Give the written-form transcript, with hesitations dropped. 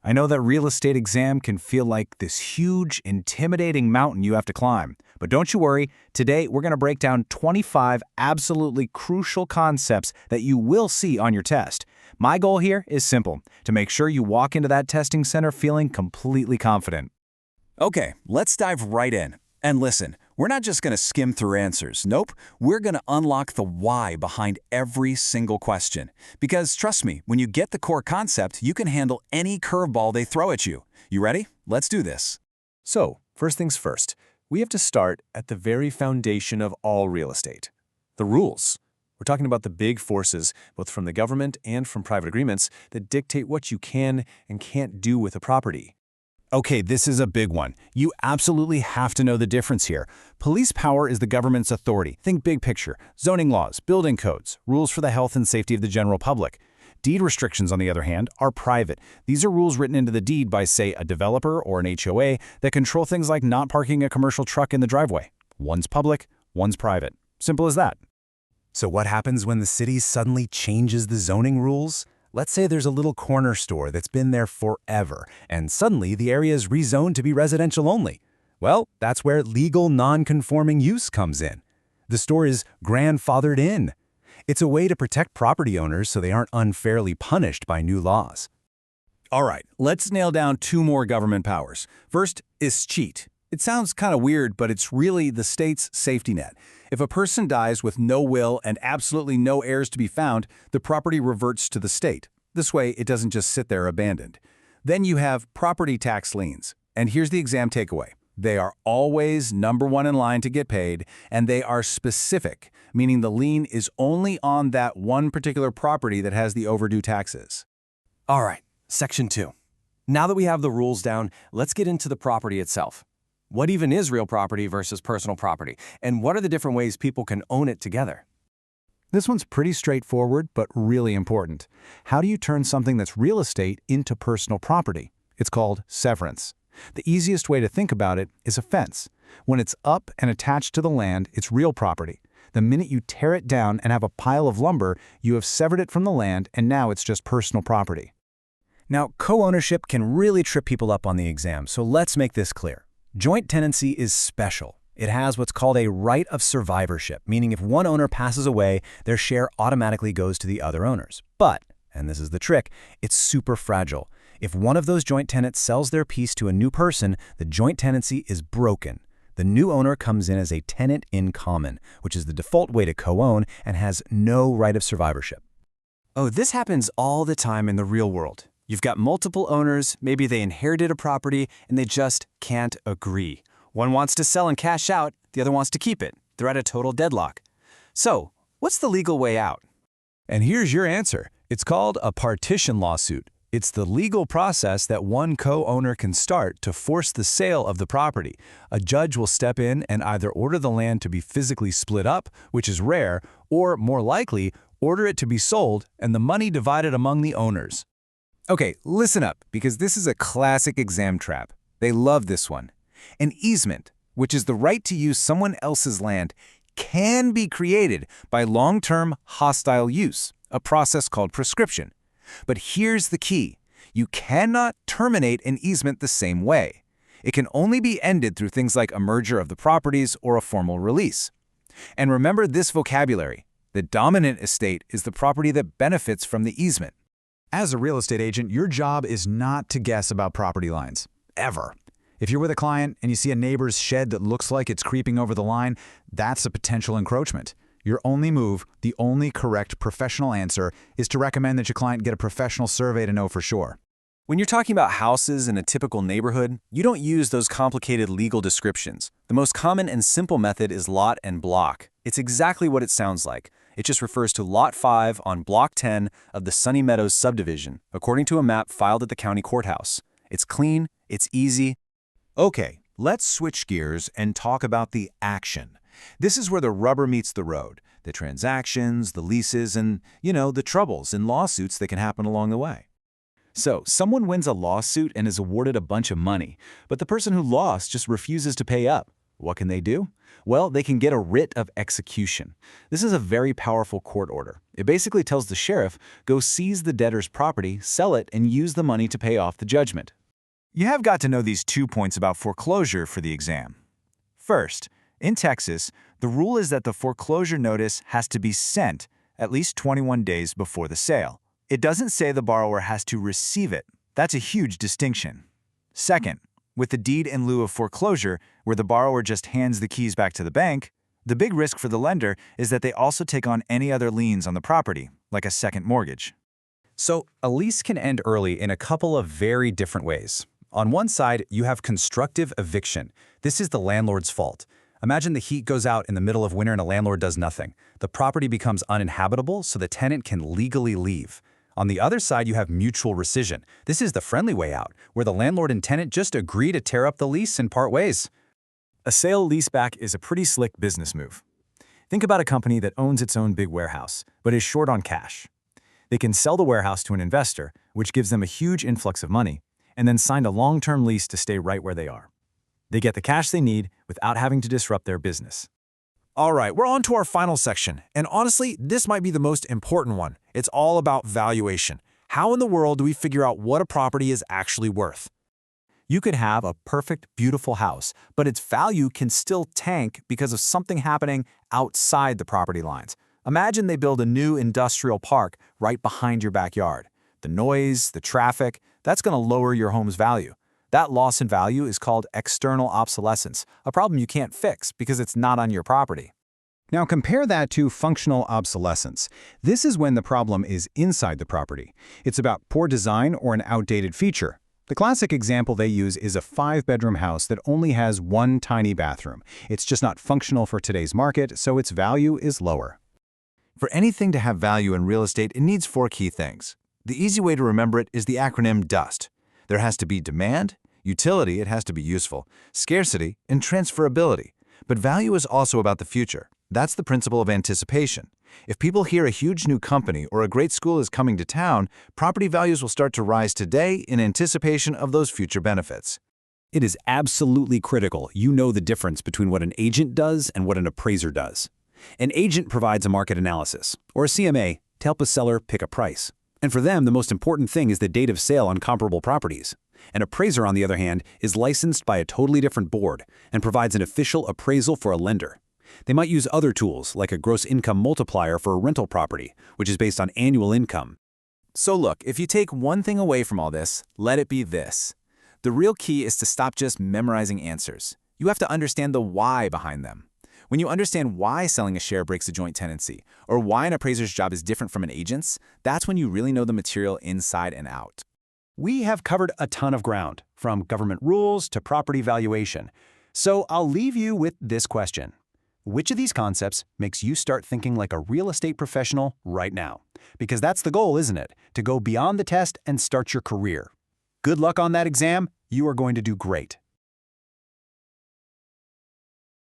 I know that real estate exam can feel like this huge, intimidating mountain you have to climb. But don't you worry, today we're going to break down 25 absolutely crucial concepts that you will see on your test. My goal here is simple, to make sure you walk into that testing center feeling completely confident. Okay, let's dive right in. And listen, we're not just going to skim through answers. Nope, we're going to unlock the why behind every single question. Because trust me, when you get the core concept, you can handle any curveball they throw at you. You ready? Let's do this. So, first things first, we have to start at the very foundation of all real estate, the rules. We're talking about the big forces, both from the government and from private agreements, that dictate what you can and can't do with a property. Okay, this is a big one. You absolutely have to know the difference here. Police power is the government's authority. Think big picture. Zoning laws, building codes, rules for the health and safety of the general public. Deed restrictions, on the other hand, are private. These are rules written into the deed by, say, a developer or an HOA that control things like not parking a commercial truck in the driveway. One's public, one's private. Simple as that. So what happens when the city suddenly changes the zoning rules? Let's say there's a little corner store that's been there forever, and suddenly the area is rezoned to be residential only. Well, that's where legal non-conforming use comes in. The store is grandfathered in. It's a way to protect property owners so they aren't unfairly punished by new laws. All right, let's nail down two more government powers. First is cheat. It sounds kind of weird, but it's really the state's safety net. If a person dies with no will and absolutely no heirs to be found, the property reverts to the state. This way, it doesn't just sit there abandoned. Then you have property tax liens. And here's the exam takeaway. They are always number one in line to get paid, and they are specific, meaning the lien is only on that one particular property that has the overdue taxes. All right, Section 2. Now that we have the rules down, let's get into the property itself. What even is real property versus personal property? And what are the different ways people can own it together? This one's pretty straightforward, but really important. How do you turn something that's real estate into personal property? It's called severance. The easiest way to think about it is a fence. When it's up and attached to the land, it's real property. The minute you tear it down and have a pile of lumber, you have severed it from the land, and now it's just personal property. Now, co-ownership can really trip people up on the exam, so let's make this clear. Joint tenancy is special. It has what's called a right of survivorship, meaning if one owner passes away, their share automatically goes to the other owners. But, and this is the trick, it's super fragile. If one of those joint tenants sells their piece to a new person, the joint tenancy is broken. The new owner comes in as a tenant in common, which is the default way to co-own and has no right of survivorship. Oh, this happens all the time in the real world. You've got multiple owners, maybe they inherited a property, and they just can't agree. One wants to sell and cash out, the other wants to keep it. They're at a total deadlock. So, what's the legal way out? And here's your answer. It's called a partition lawsuit. It's the legal process that one co-owner can start to force the sale of the property. A judge will step in and either order the land to be physically split up, which is rare, or more likely, order it to be sold and the money divided among the owners. Okay, listen up, because this is a classic exam trap. They love this one. An easement, which is the right to use someone else's land, can be created by long-term hostile use, a process called prescription. But here's the key. You cannot terminate an easement the same way. It can only be ended through things like a merger of the properties or a formal release. And remember this vocabulary. The dominant estate is the property that benefits from the easement. As a real estate agent, your job is not to guess about property lines, ever. If you're with a client and you see a neighbor's shed that looks like it's creeping over the line, that's a potential encroachment. Your only move, the only correct professional answer, is to recommend that your client get a professional survey to know for sure. When you're talking about houses in a typical neighborhood, you don't use those complicated legal descriptions. The most common and simple method is lot and block. It's exactly what it sounds like. It just refers to Lot 5 on Block 10 of the Sunny Meadows subdivision, according to a map filed at the county courthouse. It's clean, it's easy. Okay, let's switch gears and talk about the action. This is where the rubber meets the road, the transactions, the leases, and, the troubles and lawsuits that can happen along the way. So, someone wins a lawsuit and is awarded a bunch of money, but the person who lost just refuses to pay up. What can they do? Well, they can get a writ of execution. This is a very powerful court order. It basically tells the sheriff, go seize the debtor's property, sell it, and use the money to pay off the judgment. You have got to know these 2 points about foreclosure for the exam. First, in Texas, the rule is that the foreclosure notice has to be sent at least 21 days before the sale. It doesn't say the borrower has to receive it. That's a huge distinction. Second, with the deed in lieu of foreclosure, where the borrower just hands the keys back to the bank, the big risk for the lender is that they also take on any other liens on the property, like a second mortgage. So a lease can end early in a couple of very different ways. On one side, you have constructive eviction. This is the landlord's fault. Imagine the heat goes out in the middle of winter and a landlord does nothing. The property becomes uninhabitable, so the tenant can legally leave. On the other side, you have mutual rescission. This is the friendly way out, where the landlord and tenant just agree to tear up the lease and part ways. A sale-leaseback is a pretty slick business move. Think about a company that owns its own big warehouse, but is short on cash. They can sell the warehouse to an investor, which gives them a huge influx of money, and then sign a long-term lease to stay right where they are. They get the cash they need without having to disrupt their business. All right, we're on to our final section, and honestly, this might be the most important one. It's all about valuation. How in the world do we figure out what a property is actually worth? You could have a perfect, beautiful house, but its value can still tank because of something happening outside the property lines. Imagine they build a new industrial park right behind your backyard. The noise, the traffic, that's going to lower your home's value. That loss in value is called external obsolescence, a problem you can't fix because it's not on your property. Now compare that to functional obsolescence. This is when the problem is inside the property. It's about poor design or an outdated feature. The classic example they use is a 5-bedroom house that only has one tiny bathroom. It's just not functional for today's market, so its value is lower. For anything to have value in real estate, it needs 4 key things. The easy way to remember it is the acronym DUST. There has to be demand, utility, it has to be useful, scarcity, and transferability. But value is also about the future. That's the principle of anticipation. If people hear a huge new company or a great school is coming to town, property values will start to rise today in anticipation of those future benefits. It is absolutely critical you know the difference between what an agent does and what an appraiser does. An agent provides a market analysis, or a CMA, to help a seller pick a price. And for them, the most important thing is the date of sale on comparable properties. An appraiser, on the other hand, is licensed by a totally different board and provides an official appraisal for a lender. They might use other tools, like a gross income multiplier for a rental property, which is based on annual income. So look, if you take one thing away from all this, let it be this. The real key is to stop just memorizing answers. You have to understand the why behind them. When you understand why selling a share breaks a joint tenancy, or why an appraiser's job is different from an agent's, that's when you really know the material inside and out. We have covered a ton of ground, from government rules to property valuation. So I'll leave you with this question. Which of these concepts makes you start thinking like a real estate professional right now? Because that's the goal, isn't it? To go beyond the test and start your career. Good luck on that exam. You are going to do great.